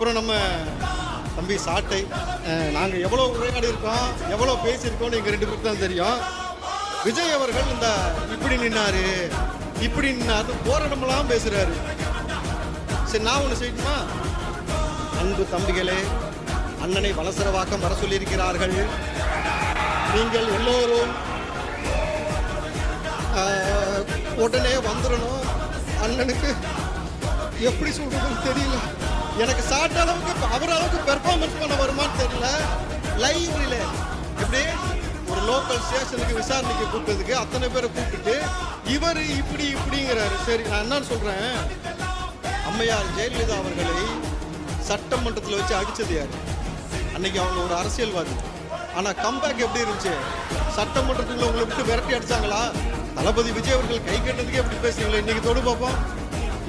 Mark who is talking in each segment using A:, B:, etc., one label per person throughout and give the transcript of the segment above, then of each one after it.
A: அப்புறம் நம்ம தம்பி சாட்டை, நாங்கள் எவ்வளோ உரையாடி இருக்கோம், எவ்வளோ பேசியிருக்கோம்னு எங்கள் 2 பேருக்கு தான் தெரியும். விஜய் அவர்கள் இந்த இப்படி நின்னாரு இப்படி நின்னாரு போகிற இடமெல்லாம் பேசுகிறாரு. சரி, நான் ஒன்று செய்யணுமா? அன்பு தம்பிகளே, அண்ணனை வலசரவாக்கம் வர சொல்லியிருக்கிறார்கள். நீங்கள் எல்லோரும் உடனே வந்துடணும். அண்ணனுக்கு எப்படி சொல்றதுன்னு தெரியல. எனக்கு சாட்ட அளவுக்கு அவர் அளவுக்கு பெர்ஃபார்மன்ஸ் பண்ண வருமானு தெரியல. லைவ் ரிலே எப்படி ஒரு லோக்கல் ஸ்டேஷனுக்கு விசாரணைக்கு கூப்பிட்டதுக்கு அத்தனை பேரை கூப்பிட்டுட்டு இவர் இப்படி இப்படிங்கிறாரு. சரி, நான் என்னன்னு சொல்றேன், அம்மையார் ஜெயலலிதா அவர்களை சட்டமன்றத்தில் வச்சு அடிச்சது யாரு? அன்னைக்கு அவங்க ஒரு அரசியல்வாதி. ஆனால் கம்பேக் எப்படி இருந்துச்சு? சட்டமன்றத்துக்குள்ள உங்களை விட்டு விரட்டி அடிச்சாங்களா? தளபதி விஜய் அவர்கள் கை கட்டதுக்கே எப்படி பேசுறீங்களா? இன்னைக்கு தொடு பார்ப்போம்.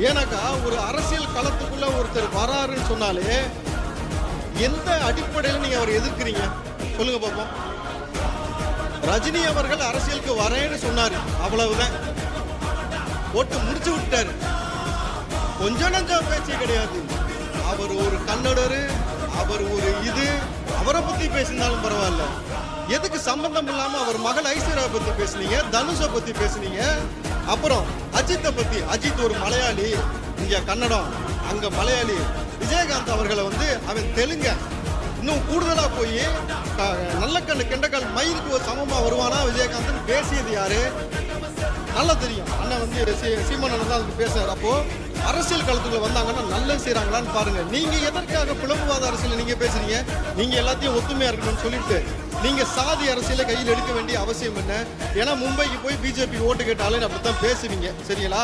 A: ஏன்னாக்கா ஒரு அரசியல் களத்துக்குள்ள ஒருத்தர் வராருன்னு சொன்னாலே எந்த அடிப்படையில் நீங்க அவரை எதிர்க்கிறீங்க சொல்லுங்க பார்ப்போம். ரஜினி அவர்கள் அரசியலுக்கு வரேன்னு சொன்னாரு, அவ்வளவுதான், போட்டு முடிச்சு விட்டாரு. கொஞ்சம் நஞ்சம் பேச்சு கிடையாது. அவர் ஒரு கன்னடரு, அவர் ஒரு அவரை பத்தி பேசினாலும் பரவாயில்ல. எதுக்கு சம்பந்தம் இல்லாம அவர் மகள் ஐஸ்வர்யா பத்தி பேசுனீங்க, தனுஷை பத்தி பேசுனீங்க, அப்புறம் அஜித்தை பத்தி. அஜித் ஒரு மலையாளி, இங்க கன்னடம், அங்க மலையாளி. விஜயகாந்த் அவர்களை அவன் தெலுங்க. இன்னும் கூடுதலா போய் நல்ல கண்ணு கெண்டக்கால் மயிலுக்கு ஒரு சமமா வருவானா விஜயகாந்த் பேசியது யாரு? நல்லா தெரியும். அண்ணன் சீமானன் தான் அதுக்கு பேசுறாரு. அப்போ அரசியல் களத்துக்குள்ள வந்தாங்கன்னா நல்லது செய்யறாங்களான்னு பாருங்க. நீங்க எதற்காக பிளவுவாத அரசியல் நீங்க பேசுறீங்க? நீங்க எல்லாத்தையும் ஒத்துமையா இருக்கணும்னு சொல்லிட்டு நீங்க சாதி அரசியலை கையில் எடுக்க வேண்டிய அவசியம் என்ன? ஏன்னா மும்பைக்கு போய் பிஜேபி ஓட்டு கேட்டாலும் அப்படித்தான் பேசுவீங்க, சரிங்களா?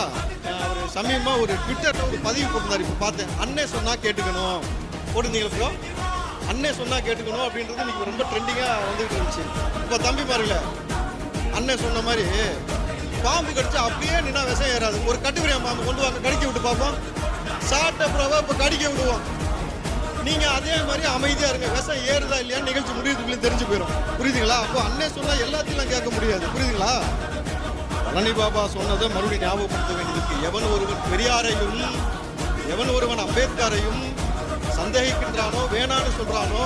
A: அவர் சமீபமா ஒரு ட்விட்டர்ல ஒரு பதிவு போட்டிருந்தாரு, இப்ப பார்த்தேன். அண்ணே சொன்னா கேட்டுக்கணும் போட்டுருந்தீங்களா ப்ரோ? அண்ணே சொன்னா கேட்டுக்கணும் அப்படின்றது இன்னைக்கு ரொம்ப ட்ரெண்டிங்கா வந்துட்டு இருந்துச்சு. இப்ப தம்பி பாருங்க, அண்ணே சொன்ன மாதிரி பாம்பு கடிச்சா அப்படியே நின்னா விஷம் ஏறாது. ஒரு கட்டுப்பிரியா பாம்பு கொண்டு வாங்க, கடிக்க விட்டு பார்ப்போம். சாட்டை புறவை இப்போ கடிக்க விடுவோம். நீங்க அதே மாதிரி அமைதியா இருங்க. விஷம் ஏறுதா இல்லையா நிகழ்ச்சி முடிவுக்குள்ளே தெரிஞ்சு போயிடும். புரியுதுங்களா? அப்போ அண்ணே சொன்னா எல்லாத்தையும் கேட்க முடியாது. புரியுதுங்களா? பழனி பாபா சொன்னதை மறுபடியும் ஞாபகப்படுத்த வேண்டியதுக்கு. எவன் ஒருவன் பெரியாரையும் எவன் ஒருவன் அம்பேத்கரையும் சந்தேகிக்கின்றானோ வேணான்னு சொல்றானோ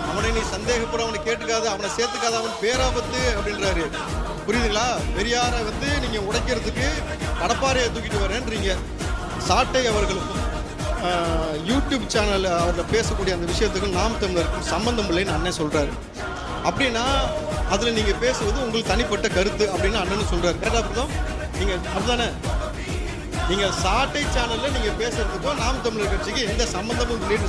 A: அவனை நீ சந்தேகப்பட, அவனை கேட்டுக்காத, அவனை சேர்த்துக்காத, அவன் பேராபத்து அப்படின்றாரு. புரியுதுங்களா? பெரியாரை நீங்க உடைக்கிறதுக்கு கடப்பாறையை தூக்கிட்டு வரேன்றீங்க. சாட்டை அவர்களுக்கும் யூடியூப் சேனல் அவரில் பேசக்கூடிய அந்த விஷயத்துக்கும் நாம் தமிழருக்கும் சம்பந்தம் இல்லைன்னு அண்ணன் சொல்றாரு. அப்படின்னா அதுல நீங்க பேசுவது உங்களுக்கு தனிப்பட்ட கருத்து அப்படின்னு அண்ணன் சொல்றாரு. கேட்டா அப்படிதான் நீங்க அப்படிதானே? நீங்க சாட்டை சேனல்ல நீங்க பேசுறதுக்கும் நாம் தமிழர் கட்சிக்கு எந்த சம்பந்தமும் இல்லைன்னு